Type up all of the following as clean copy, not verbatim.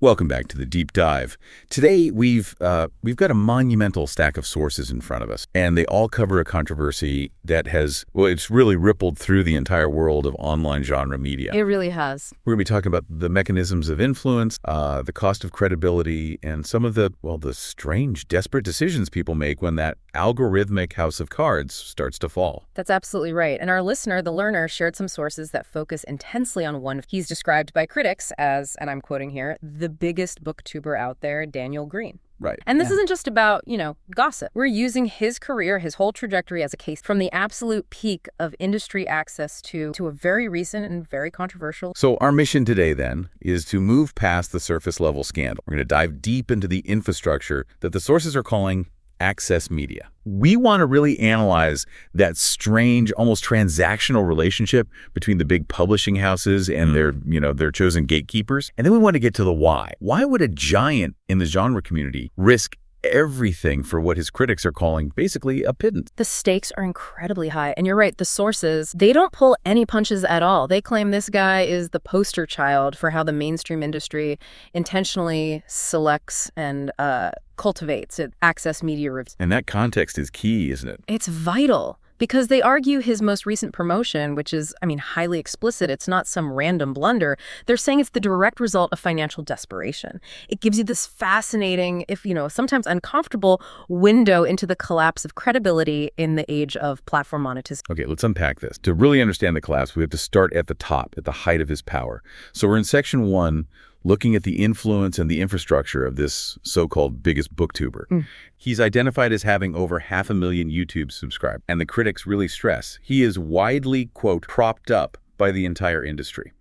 Welcome back to the Deep Dive. Today, we've got a monumental stack of sources in front of us, and they all cover a controversy that has, well, it's really rippled through the entire world of online genre media. It really has. We're going to be talking about the mechanisms of influence, the cost of credibility, and some of the strange, desperate decisions people make when that algorithmic house of cards starts to fall. That's absolutely right. And our listener, the learner, shared some sources that focus intensely on one he's described by critics as, and I'm quoting here, the biggest booktuber out there, Daniel Greene. Right. And this isn't just about, gossip. We're using his career, his whole trajectory as a case from the absolute peak of industry access to a very recent and very controversial. So our mission today, then, is to move past the surface level scandal. We're going to dive deep into the infrastructure that the sources are calling access media. We want to really analyze that strange, almost transactional relationship between the big publishing houses and their chosen gatekeepers. And then we want to get to the why. Why would a giant in the genre community risk everything for what his critics are calling basically a pittance? The stakes are incredibly high. And you're right, the sources, they don't pull any punches at all. They claim this guy is the poster child for how the mainstream industry intentionally selects and cultivates access media reviews. And that context is key, isn't it? It's vital. Because they argue his most recent promotion, which is, highly explicit, it's not some random blunder, they're saying it's the direct result of financial desperation. It gives you this fascinating, sometimes uncomfortable window into the collapse of credibility in the age of platform monetization. Okay, let's unpack this. To really understand the collapse, we have to start at the top, at the height of his power. So we're in section 1, looking at the influence and the infrastructure of this so-called biggest booktuber. He's identified as having over 500,000 YouTube subscribers, and the critics really stress he is widely, quote, propped up by the entire industry.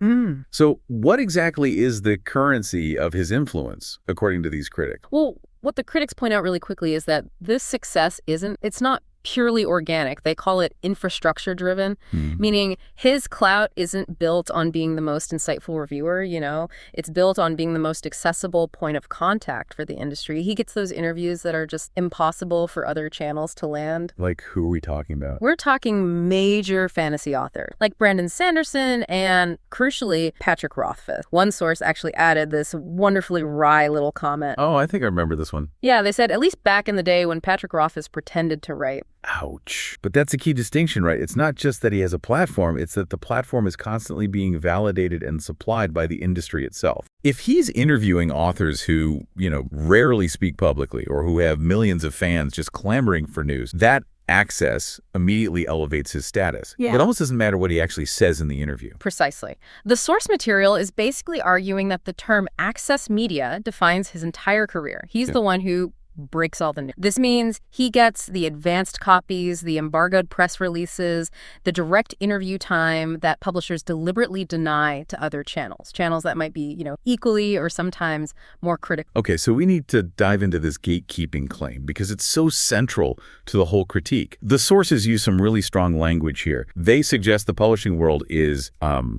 So what exactly is the currency of his influence, according to these critics? Well, what the critics point out really quickly is that this success it's not purely organic. They call it infrastructure driven, meaning his clout isn't built on being the most insightful reviewer, It's built on being the most accessible point of contact for the industry. He gets those interviews that are just impossible for other channels to land. Like, who are we talking about? We're talking major fantasy authors like Brandon Sanderson and, crucially, Patrick Rothfuss. One source actually added this wonderfully wry little comment. Oh, I think I remember this one. Yeah, they said, at least back in the day when Patrick Rothfuss pretended to write. Ouch. But that's a key distinction, right? It's not just that he has a platform, it's that the platform is constantly being validated and supplied by the industry itself. If he's interviewing authors who, rarely speak publicly or who have millions of fans just clamoring for news, that access immediately elevates his status. Yeah. It almost doesn't matter what he actually says in the interview. Precisely. The source material is basically arguing that the term access media defines his entire career. He's the one who breaks all the news. This means he gets the advanced copies, the embargoed press releases, the direct interview time that publishers deliberately deny to other channels that might be, equally or sometimes more critical. Okay, so we need to dive into this gatekeeping claim because it's so central to the whole critique. The sources use some really strong language here. They suggest the publishing world is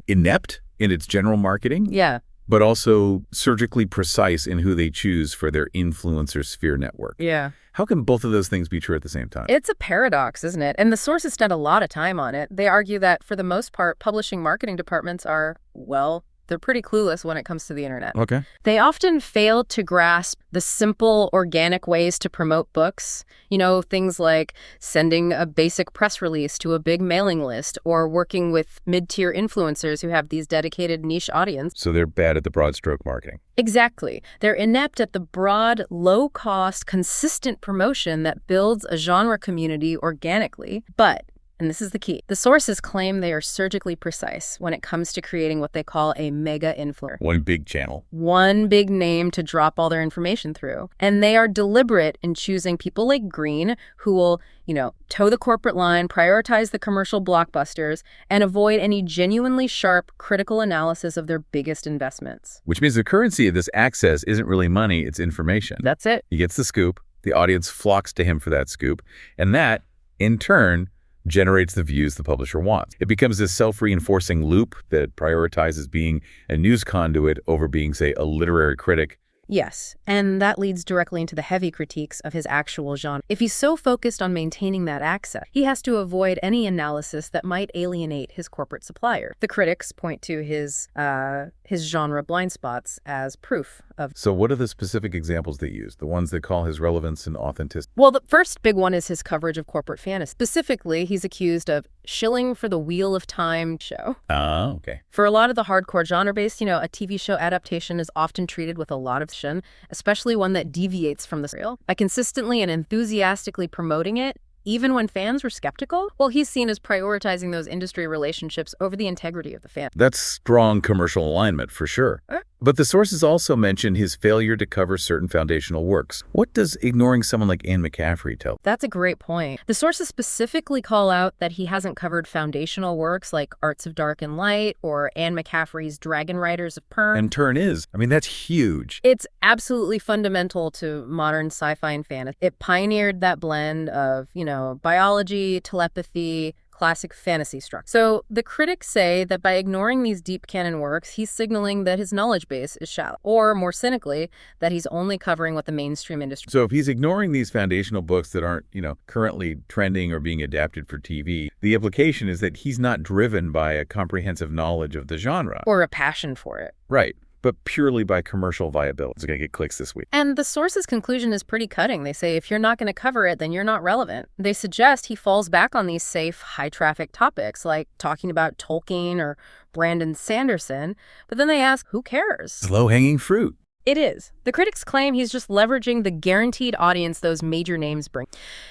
inept in its general marketing. Yeah. But also surgically precise in who they choose for their influencer sphere network. Yeah. How can both of those things be true at the same time? It's a paradox, isn't it? And the sources spend a lot of time on it. They argue that, for the most part, publishing marketing departments are, they're pretty clueless when it comes to the internet. Okay. They often fail to grasp the simple, organic ways to promote books. Things like sending a basic press release to a big mailing list or working with mid-tier influencers who have these dedicated niche audience. So they're bad at the broad stroke marketing. Exactly. They're inept at the broad, low-cost, consistent promotion that builds a genre community organically. But and this is the key, the sources claim they are surgically precise when it comes to creating what they call a mega influencer. One big channel. One big name to drop all their information through. And they are deliberate in choosing people like Greene who will, toe the corporate line, prioritize the commercial blockbusters, and avoid any genuinely sharp, critical analysis of their biggest investments. Which means the currency of this access isn't really money, it's information. That's it. He gets the scoop, the audience flocks to him for that scoop, and that, in turn, generates the views the publisher wants. It becomes this self-reinforcing loop that prioritizes being a news conduit over being, say, a literary critic Yes, and that leads directly into the heavy critiques of his actual genre. If he's so focused on maintaining that access, he has to avoid any analysis that might alienate his corporate supplier. The critics point to his genre blind spots as proof of... So what are the specific examples they use, the ones that call his relevance and authenticity? Well, the first big one is his coverage of corporate fantasy. Specifically, he's accused of shilling for the Wheel of Time show. Oh, okay. For a lot of the hardcore genre-based, a TV show adaptation is often treated with a lot of caution, especially one that deviates from the real. By consistently and enthusiastically promoting it, even when fans were skeptical, well, he's seen as prioritizing those industry relationships over the integrity of the fan. That's strong commercial alignment, for sure. But the sources also mention his failure to cover certain foundational works. What does ignoring someone like Anne McCaffrey tell? That's a great point. The sources specifically call out that he hasn't covered foundational works like Arts of Dark and Light or Anne McCaffrey's Dragon Riders of Pern. And Turn is. I mean, that's huge. It's absolutely fundamental to modern sci-fi and fantasy. It pioneered that blend of, biology, telepathy, classic fantasy structure. So the critics say that by ignoring these deep canon works, he's signaling that his knowledge base is shallow, or more cynically, that he's only covering what the mainstream industry... So if he's ignoring these foundational books that aren't, currently trending or being adapted for TV, the implication is that he's not driven by a comprehensive knowledge of the genre. Or a passion for it. Right. But purely by commercial viability. It's going to get clicks this week. And the source's conclusion is pretty cutting. They say if you're not going to cover it, then you're not relevant. They suggest he falls back on these safe, high-traffic topics, like talking about Tolkien or Brandon Sanderson. But then they ask, who cares? It's low-hanging fruit. It is. The critics claim he's just leveraging the guaranteed audience those major names bring,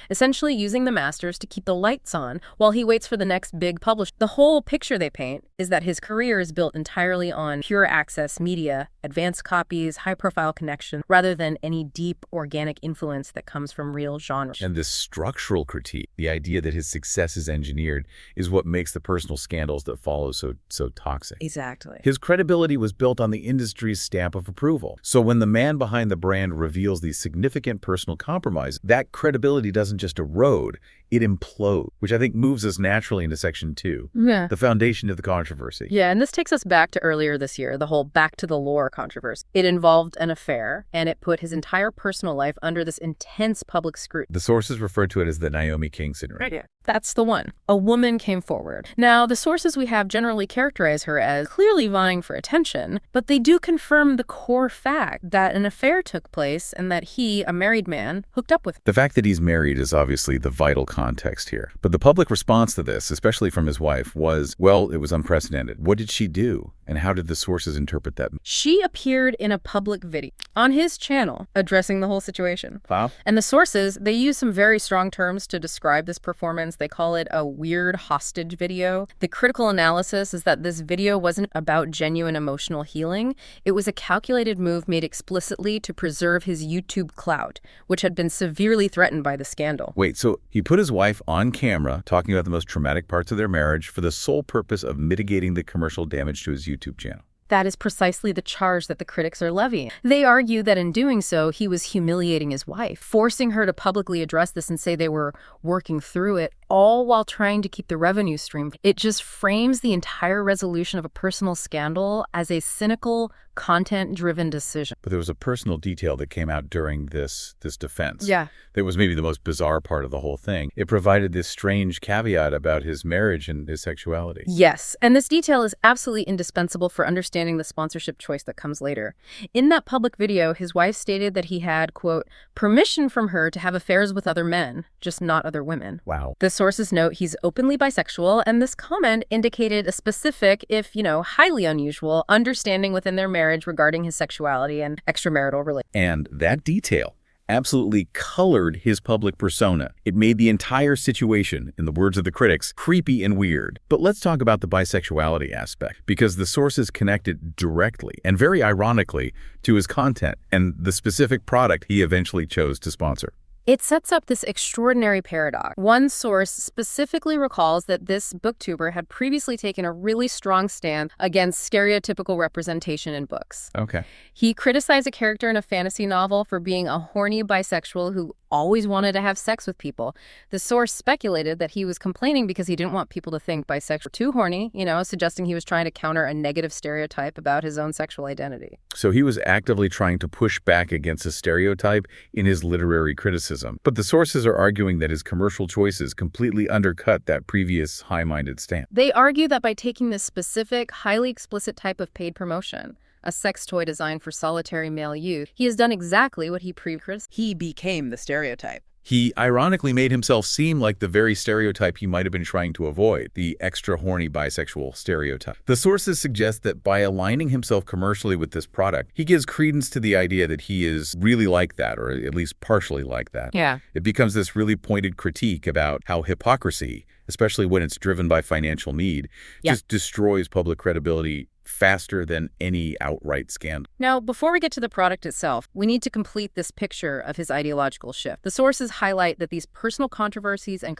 essentially using the masters to keep the lights on while he waits for the next big publisher. The whole picture they paint is that his career is built entirely on pure access media, advanced copies, high-profile connection, rather than any deep, organic influence that comes from real genres. And this structural critique, the idea that his success is engineered, is what makes the personal scandals that follow so toxic. Exactly. His credibility was built on the industry's stamp of approval. So when the man behind the brand reveals these significant personal compromises, that credibility doesn't just erode, it implodes, which I think moves us naturally into Section 2, the foundation of the controversy. Yeah, and this takes us back to earlier this year, the whole back to the lore controversy. It involved an affair, and it put his entire personal life under this intense public scrutiny. The sources refer to it as the Naomi King syndrome. Right, yeah. That's the one. A woman came forward. Now, the sources we have generally characterize her as clearly vying for attention, but they do confirm the core fact that an affair took place and that he, a married man, hooked up with her. The fact that he's married is obviously the vital context here. But the public response to this, especially from his wife, was, well, it was unprecedented. What did she do? And how did the sources interpret that? She appeared in a public video on his channel addressing the whole situation. Wow. And the sources, they use some very strong terms to describe this performance. They call it a weird hostage video. The critical analysis is that this video wasn't about genuine emotional healing. It was a calculated move made explicitly to preserve his YouTube clout, which had been severely threatened by the scandal. Wait, so he put his wife on camera talking about the most traumatic parts of their marriage for the sole purpose of mitigating the commercial damage to his YouTube channel. That is precisely the charge that the critics are levying. They argue that in doing so, he was humiliating his wife, forcing her to publicly address this and say they were working through it, all while trying to keep the revenue stream. It just frames the entire resolution of a personal scandal as a cynical, content-driven decision. But there was a personal detail that came out during this defense. Yeah. That was maybe the most bizarre part of the whole thing. It provided this strange caveat about his marriage and his sexuality. Yes, and this detail is absolutely indispensable for understanding the sponsorship choice that comes later. In that public video, his wife stated that he had, quote, permission from her to have affairs with other men, just not other women. Wow. The sources note he's openly bisexual, and this comment indicated a specific, if, highly unusual, understanding within their marriage regarding his sexuality and extramarital relations. And that detail absolutely colored his public persona. It made the entire situation, in the words of the critics, creepy and weird. But let's talk about the bisexuality aspect, because the sources connect it directly and very ironically to his content and the specific product he eventually chose to sponsor. It sets up this extraordinary paradox. One source specifically recalls that this booktuber had previously taken a really strong stand against stereotypical representation in books. Okay. He criticized a character in a fantasy novel for being a horny bisexual who always wanted to have sex with people. The source speculated that he was complaining because he didn't want people to think bisexual were too horny, suggesting he was trying to counter a negative stereotype about his own sexual identity. So he was actively trying to push back against a stereotype in his literary criticism. But the sources are arguing that his commercial choices completely undercut that previous high-minded stance. They argue that by taking this specific, highly explicit type of paid promotion, a sex toy designed for solitary male youth, he has done exactly what he criticized. He became the stereotype. He ironically made himself seem like the very stereotype he might have been trying to avoid, the extra horny bisexual stereotype. The sources suggest that by aligning himself commercially with this product, he gives credence to the idea that he is really like that, or at least partially like that. Yeah. It becomes this really pointed critique about how hypocrisy, especially when it's driven by financial need, just destroys public credibility faster than any outright scandal. Now, before we get to the product itself, we need to complete this picture of his ideological shift. The sources highlight that these personal controversies and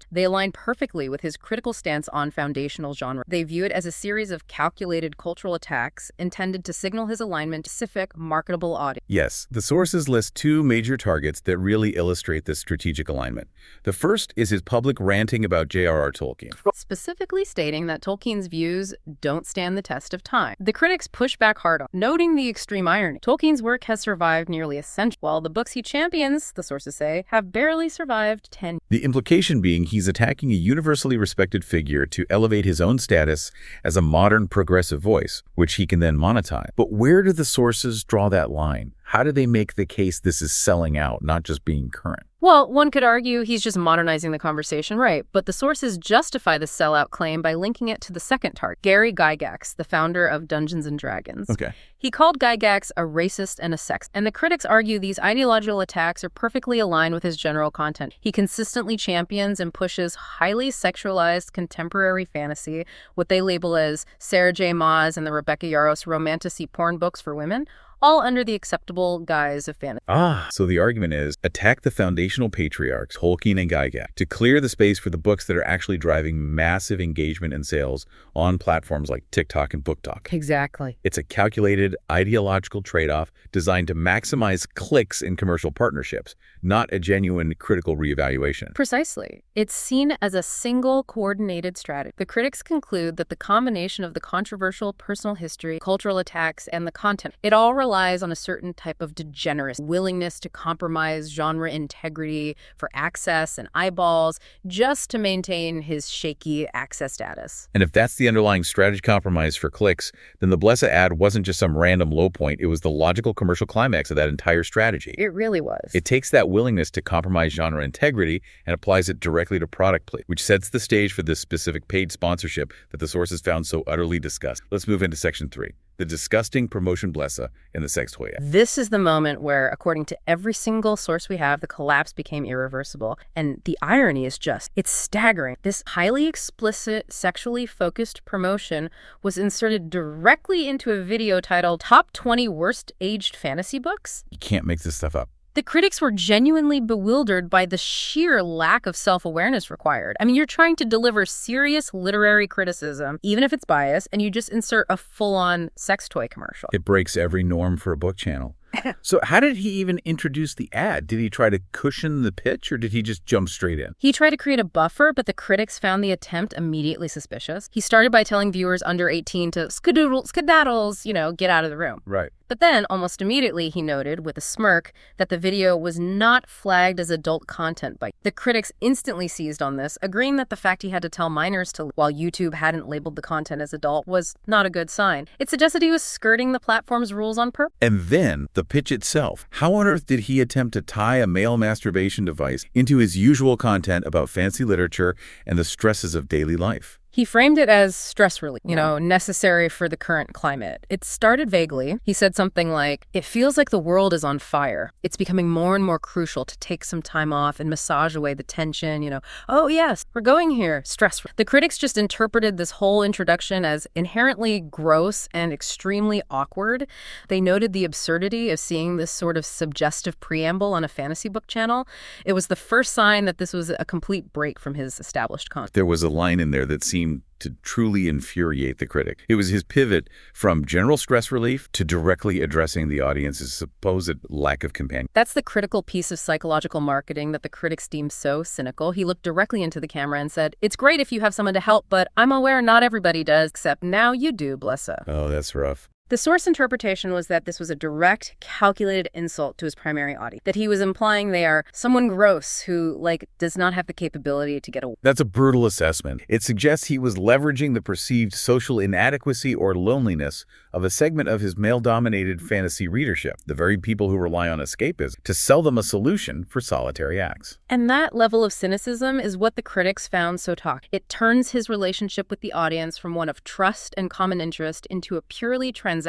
they align perfectly with his critical stance on foundational genre. They view it as a series of calculated cultural attacks intended to signal his alignment to specific, marketable audience. Yes, the sources list two major targets that really illustrate this strategic alignment. The first is his public ranting about J.R.R. Tolkien, specifically stating that Tolkien's views don't stand the test of time. The critics push back hard on, noting the extreme irony. Tolkien's work has survived nearly a century, while the books he champions, the sources say, have barely survived 10 years. The implication being he's attacking a universally respected figure to elevate his own status as a modern progressive voice, which he can then monetize. But where do the sources draw that line? How do they make the case this is selling out, not just being current? Well, one could argue he's just modernizing the conversation, right? But the sources justify the sellout claim by linking it to the second target, Gary Gygax, the founder of Dungeons & Dragons. Okay. He called Gygax a racist and a sexist, and the critics argue these ideological attacks are perfectly aligned with his general content. He consistently champions and pushes highly sexualized contemporary fantasy, what they label as Sarah J. Maas and the Rebecca Yarros romantasy porn books for women, all under the acceptable guise of fantasy. So the argument is attack the foundational patriarchs, Tolkien and Gygax, to clear the space for the books that are actually driving massive engagement and sales on platforms like TikTok and BookTok. Exactly. It's a calculated ideological trade-off designed to maximize clicks in commercial partnerships, not a genuine critical reevaluation. Precisely. It's seen as a single coordinated strategy. The critics conclude that the combination of the controversial personal history, cultural attacks, and the content, it all relies on a certain type of degenerate willingness to compromise genre integrity for access and eyeballs just to maintain his shaky access status. And if that's the underlying strategy compromise for clicks, then the Blessa ad wasn't just some random low point. It was the logical commercial climax of that entire strategy. It really was. It takes that willingness to compromise genre integrity and applies it directly to product play, which sets the stage for this specific paid sponsorship that the sources found so utterly disgusting. Let's move into section 3. The disgusting promotion Blessa in the sex toy ad. This is the moment where, according to every single source we have, the collapse became irreversible. And the irony is it's staggering. This highly explicit, sexually focused promotion was inserted directly into a video titled Top 20 Worst Aged Fantasy Books. You can't make this stuff up. The critics were genuinely bewildered by the sheer lack of self-awareness required. I mean, you're trying to deliver serious literary criticism, even if it's biased, and you just insert a full-on sex toy commercial. It breaks every norm for a book channel. So how did he even introduce the ad? Did he try to cushion the pitch, or did he just jump straight in? He tried to create a buffer, but the critics found the attempt immediately suspicious. He started by telling viewers under 18 to skedaddles, get out of the room. Right. But then, almost immediately, he noted with a smirk that the video was not flagged as adult content by. The critics instantly seized on this, agreeing that the fact he had to tell minors to, while YouTube hadn't labeled the content as adult, was not a good sign. It suggested he was skirting the platform's rules on purpose. And then, the pitch itself. How on earth did he attempt to tie a male masturbation device into his usual content about fancy literature and the stresses of daily life? He framed it as stress relief, necessary for the current climate. It started vaguely. He said something like, "It feels like the world is on fire. It's becoming more and more crucial to take some time off and massage away the tension, Oh, yes, we're going here. Stress." The critics just interpreted this whole introduction as inherently gross and extremely awkward. They noted the absurdity of seeing this sort of suggestive preamble on a fantasy book channel. It was the first sign that this was a complete break from his established content. There was a line in there that seemed seemed to truly infuriate the critic. It was his pivot from general stress relief to directly addressing the audience's supposed lack of companion. That's the critical piece of psychological marketing that the critics deem so cynical. He looked directly into the camera and said, "It's great if you have someone to help, but I'm aware not everybody does, except now you do, blessa." Oh, that's rough. The source interpretation was that this was a direct, calculated insult to his primary audience, that he was implying they are someone gross who, does not have the capability to get away. That's a brutal assessment. It suggests he was leveraging the perceived social inadequacy or loneliness of a segment of his male-dominated fantasy readership, the very people who rely on escapism, to sell them a solution for solitary acts. And that level of cynicism is what the critics found so toxic. It turns his relationship with the audience from one of trust and common interest into a purely transactional,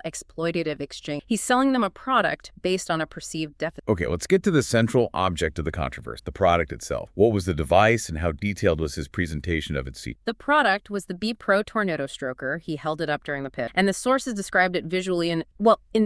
exploitative exchange. He's selling them a product based on a perceived deficit. Okay, let's get to the central object of the controversy, the product itself. What was the device and how detailed was his presentation of its features? The product was the B Pro Tornado Stroker. He held it up during the pitch. And the sources described it visually in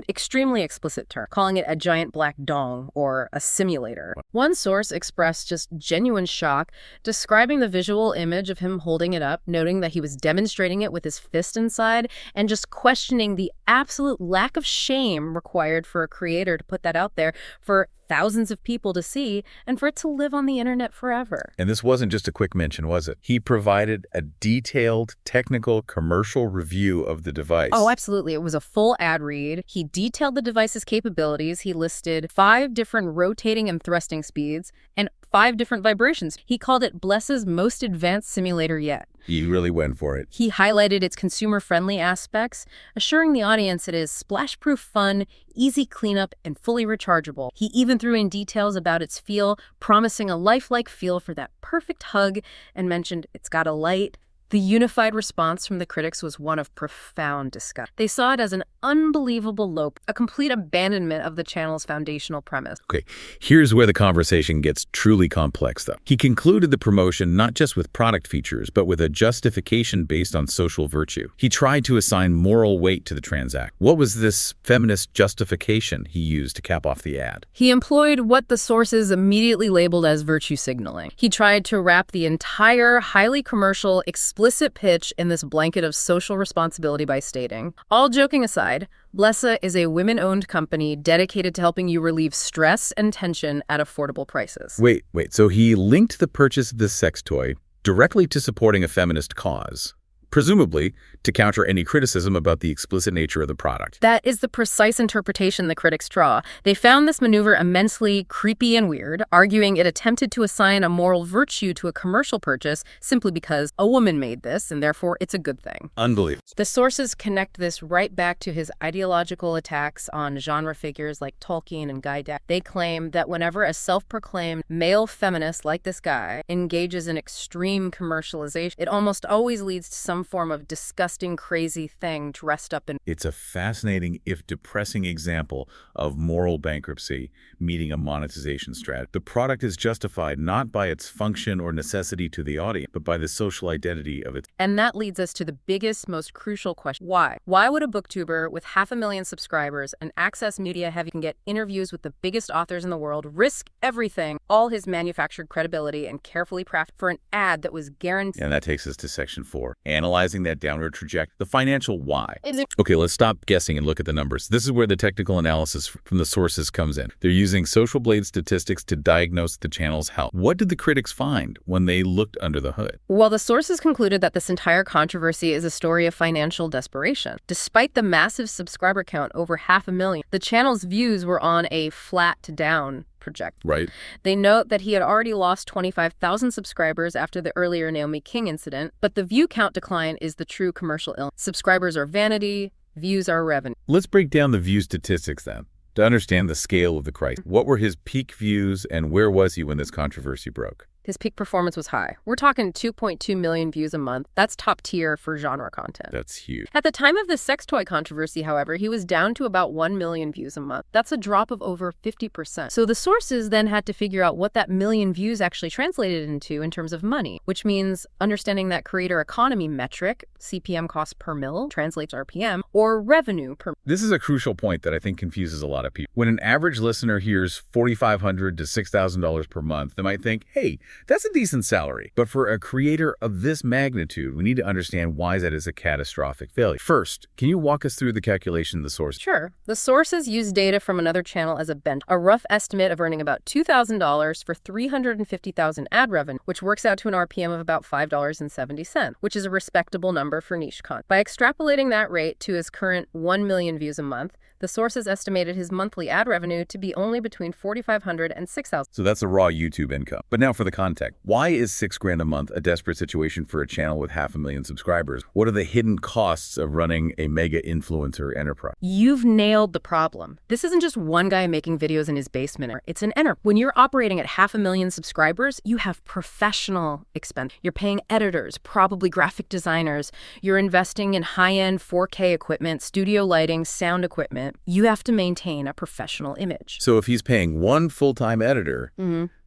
extremely explicit terms, calling it a giant black dong or a simulator. One source expressed just genuine shock, describing the visual image of him holding it up, noting that he was demonstrating it with his fist inside, and just questioning the absolute lack of shame required for a creator to put that out there for thousands of people to see and for it to live on the internet forever. And this wasn't just a quick mention, was it? He provided a detailed, technical, commercial review of the device. Oh, absolutely. It was a full ad read. He detailed the device's capabilities. He listed 5 different rotating and thrusting speeds and 5 different vibrations. He called it Blessa's most advanced simulator yet. He really went for it. He highlighted its consumer-friendly aspects, assuring the audience it is splash-proof fun, easy cleanup, and fully rechargeable. He even threw in details about its feel, promising a lifelike feel for that perfect hug, and mentioned it's got a light. The unified response from the critics was one of profound disgust. They saw it as an unbelievable low, a complete abandonment of the channel's foundational premise. Okay, here's where the conversation gets truly complex, though. He concluded the promotion not just with product features, but with a justification based on social virtue. He tried to assign moral weight to the transaction. What was this feminist justification he used to cap off the ad? He employed what the sources immediately labeled as virtue signaling. He tried to wrap the entire highly commercial, explicit pitch in this blanket of social responsibility by stating, all joking aside, Blessa is a women-owned company dedicated to helping you relieve stress and tension at affordable prices. Wait, so he linked the purchase of this sex toy directly to supporting a feminist cause, presumably to counter any criticism about the explicit nature of the product. That is the precise interpretation the critics draw. They found this maneuver immensely creepy and weird, arguing it attempted to assign a moral virtue to a commercial purchase simply because a woman made this, and therefore it's a good thing. Unbelievable. The sources connect this right back to his ideological attacks on genre figures like Tolkien and Guy Dac. They claim that whenever a self-proclaimed male feminist like this guy engages in extreme commercialization, it almost always leads to some form of disgusting, crazy thing dressed up in... It's a fascinating, if depressing, example of moral bankruptcy meeting a monetization strategy. The product is justified not by its function or necessity to the audience, but by the social identity of its... And that leads us to the biggest, most crucial question. Why? Why would a booktuber with 500,000 subscribers and access media heavy can get interviews with the biggest authors in the world, risk everything, all his manufactured credibility, and carefully crafted for an ad that was guaranteed... And that takes us to section 4, analyzing that downward trajectory, the financial why. Okay, let's stop guessing and look at the numbers. This is where the technical analysis from the sources comes in. They're using Social Blade statistics to diagnose the channel's health. What did the critics find when they looked under the hood? Well, the sources concluded that this entire controversy is a story of financial desperation. Despite the massive subscriber count, over 500,000, the channel's views were on a flat to down project. Right. They note that he had already lost 25,000 subscribers after the earlier Naomi King incident, but the view count decline is the true commercial illness. Subscribers are vanity, views are revenue. Let's break down the view statistics then, to understand the scale of the crisis. What were his peak views and where was he when this controversy broke? His peak performance was high. We're talking 2.2 million views a month. That's top tier for genre content. That's huge. At the time of the sex toy controversy, however, he was down to about 1 million views a month. That's a drop of over 50%. So the sources then had to figure out what that million views actually translated into in terms of money, which means understanding that creator economy metric, CPM cost per mil, translates RPM, or revenue per... This is a crucial point that I think confuses a lot of people. When an average listener hears $4,500 to $6,000 per month, they might think, hey, That's a decent salary. But for a creator of this magnitude, we need to understand why that is a catastrophic failure. First, can you walk us through the calculation of the source? Sure. The sources use data from another channel as a benchmark. A rough estimate of earning about $2,000 for 350,000 ad revenue, which works out to an RPM of about $5.70, which is a respectable number for niche content. By extrapolating that rate to his current 1 million views a month, the sources estimated his monthly ad revenue to be only between $4,500 and $6,000. So that's a raw YouTube income. But now for the context. Why is $6,000 a month a desperate situation for a channel with 500,000 subscribers? What are the hidden costs of running a mega influencer enterprise? You've nailed the problem. This isn't just one guy making videos in his basement. It's an enterprise. When you're operating at 500,000 subscribers, you have professional expense. You're paying editors, probably graphic designers. You're investing in high-end 4K equipment, studio lighting, sound equipment. You have to maintain a professional image. So if he's paying one full-time editor,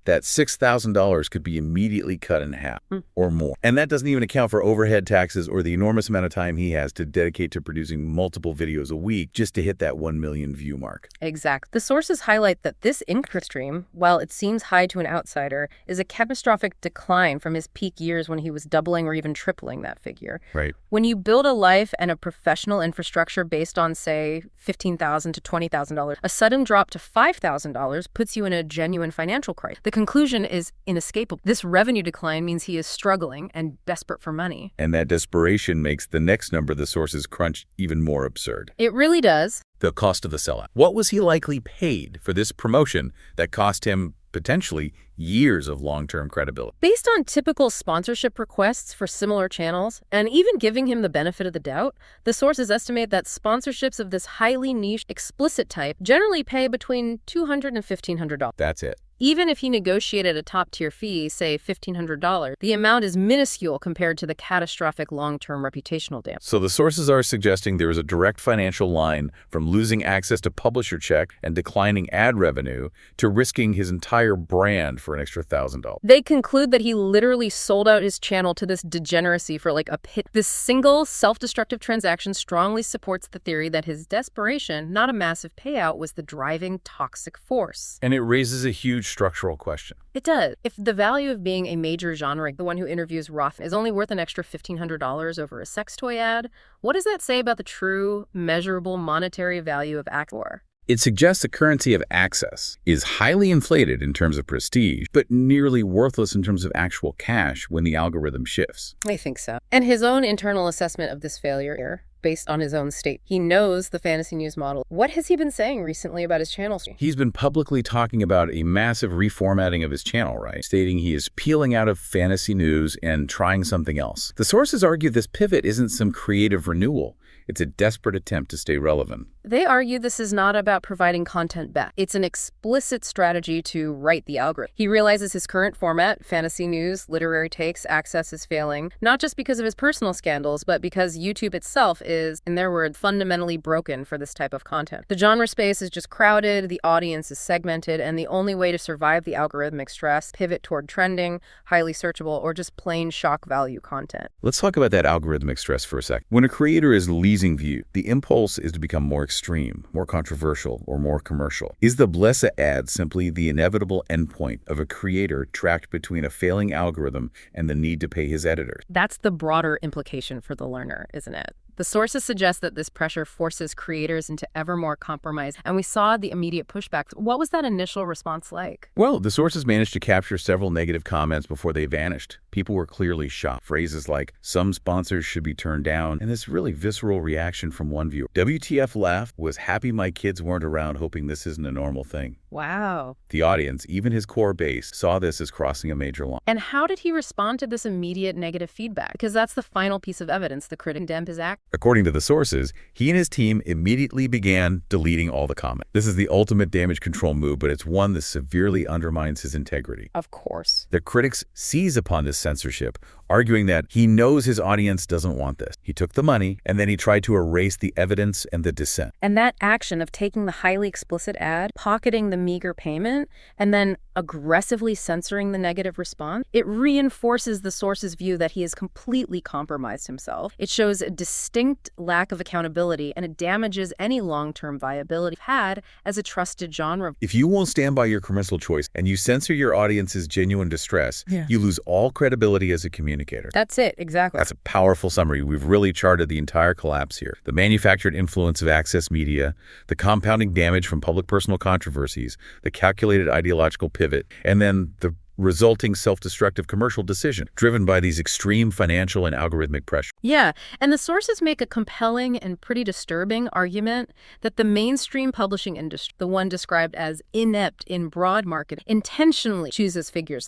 that $6,000 could be immediately cut in half or more. And that doesn't even account for overhead taxes or the enormous amount of time he has to dedicate to producing multiple videos a week just to hit that 1 million view mark. Exactly. The sources highlight that this income stream, while it seems high to an outsider, is a catastrophic decline from his peak years when he was doubling or even tripling that figure. Right. When you build a life and a professional infrastructure based on, say, $15,000 to $20,000, a sudden drop to $5,000 puts you in a genuine financial crisis. The conclusion is inescapable. This revenue decline means he is struggling and desperate for money. And that desperation makes the next number the sources crunch even more absurd. It really does. The cost of the sellout. What was he likely paid for this promotion that cost him potentially years of long-term credibility? Based on typical sponsorship requests for similar channels, and even giving him the benefit of the doubt, the sources estimate that sponsorships of this highly niche, explicit type generally pay between $200 and $1,500. That's it. Even if he negotiated a top-tier fee, say $1,500, the amount is minuscule compared to the catastrophic long-term reputational damage. So the sources are suggesting there is a direct financial line from losing access to publisher check and declining ad revenue to risking his entire brand for an extra $1,000. They conclude that he literally sold out his channel to this degeneracy for like a pit. This single self-destructive transaction strongly supports the theory that his desperation, not a massive payout, was the driving toxic force. And it raises a huge structural question. It does. If the value of being a major genre, the one who interviews Roth, is only worth an extra $1,500 over a sex toy ad, what does that say about the true, measurable monetary value of access? It suggests the currency of access is highly inflated in terms of prestige, but nearly worthless in terms of actual cash when the algorithm shifts. I think so. And his own internal assessment of this failure, based on his own state. He knows the fantasy news model. What has he been saying recently about his channel? He's been publicly talking about a massive reformatting of his channel, right? Stating he is peeling out of fantasy news and trying something else. The sources argue this pivot isn't some creative renewal. It's a desperate attempt to stay relevant. They argue this is not about providing content back. It's an explicit strategy to right the algorithm. He realizes his current format, fantasy news, literary takes, access is failing, not just because of his personal scandals, but because YouTube itself is, in their words, fundamentally broken for this type of content. The genre space is just crowded, the audience is segmented, and the only way to survive the algorithmic stress, pivot toward trending, highly searchable, or just plain shock value content. Let's talk about that algorithmic stress for a sec. When a creator is losing view, the impulse is to become more extreme, more controversial, or more commercial. Is the blessa ad simply the inevitable endpoint of a creator trapped between a failing algorithm and the need to pay his editors? That's the broader implication for the learner, isn't it? The sources suggest that this pressure forces creators into ever more compromise, and we saw the immediate pushback. What was that initial response like? Well, the sources managed to capture several negative comments before they vanished. People were clearly shocked. Phrases like, "some sponsors should be turned down," and this really visceral reaction from one viewer. "WTF laugh was happy my kids weren't around, hoping this isn't a normal thing." Wow. The audience, even his core base, saw this as crossing a major line. And how did he respond to this immediate negative feedback? Because that's the final piece of evidence the critic condemned his act. According to the sources, he and his team immediately began deleting all the comments. This is the ultimate damage control move, but it's one that severely undermines his integrity. Of course. The critics seize upon this censorship, arguing that he knows his audience doesn't want this. He took the money, and then he tried to erase the evidence and the dissent. And that action of taking the highly explicit ad, pocketing the meager payment, and then aggressively censoring the negative response, it reinforces the source's view that he has completely compromised himself. It shows a distinct distinct lack of accountability, and it damages any long-term viability had as a trusted genre. If you won't stand by your commercial choice and you censor your audience's genuine distress, you lose all credibility as a communicator. That's it, exactly. That's a powerful summary. We've really charted the entire collapse here. The manufactured influence of access media, the compounding damage from public personal controversies, the calculated ideological pivot, and then the resulting self-destructive commercial decision driven by these extreme financial and algorithmic pressure. Yeah, and the sources make a compelling and pretty disturbing argument that the mainstream publishing industry, the one described as inept in broad market, intentionally chooses figures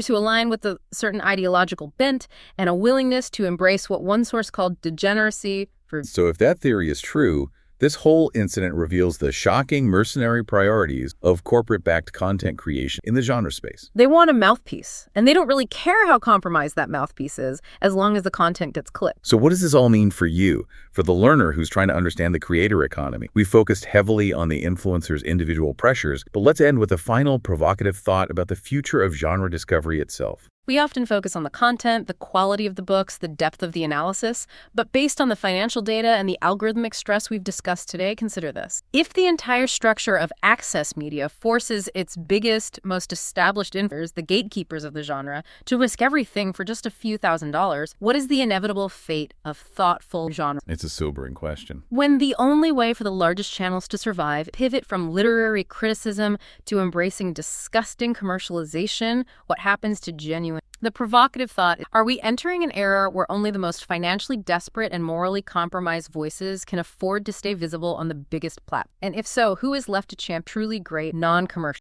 who align with a certain ideological bent and a willingness to embrace what one source called degeneracy. So if that theory is true, this whole incident reveals the shocking mercenary priorities of corporate-backed content creation in the genre space. They want a mouthpiece, and they don't really care how compromised that mouthpiece is as long as the content gets clicked. So what does this all mean for you, for the learner who's trying to understand the creator economy? We focused heavily on the influencer's individual pressures, but let's end with a final provocative thought about the future of genre discovery itself. We often focus on the content, the quality of the books, the depth of the analysis, but based on the financial data and the algorithmic stress we've discussed today, consider this. If the entire structure of access media forces its biggest, most established influencers, the gatekeepers of the genre, to risk everything for just a few $1,000s, what is the inevitable fate of thoughtful genre? It's a sobering question. When the only way for the largest channels to survive pivot from literary criticism to embracing disgusting commercialization, what happens to genuine? The provocative thought, are we entering an era where only the most financially desperate and morally compromised voices can afford to stay visible on the biggest platform? And if so, who is left to champion truly great non-commercial?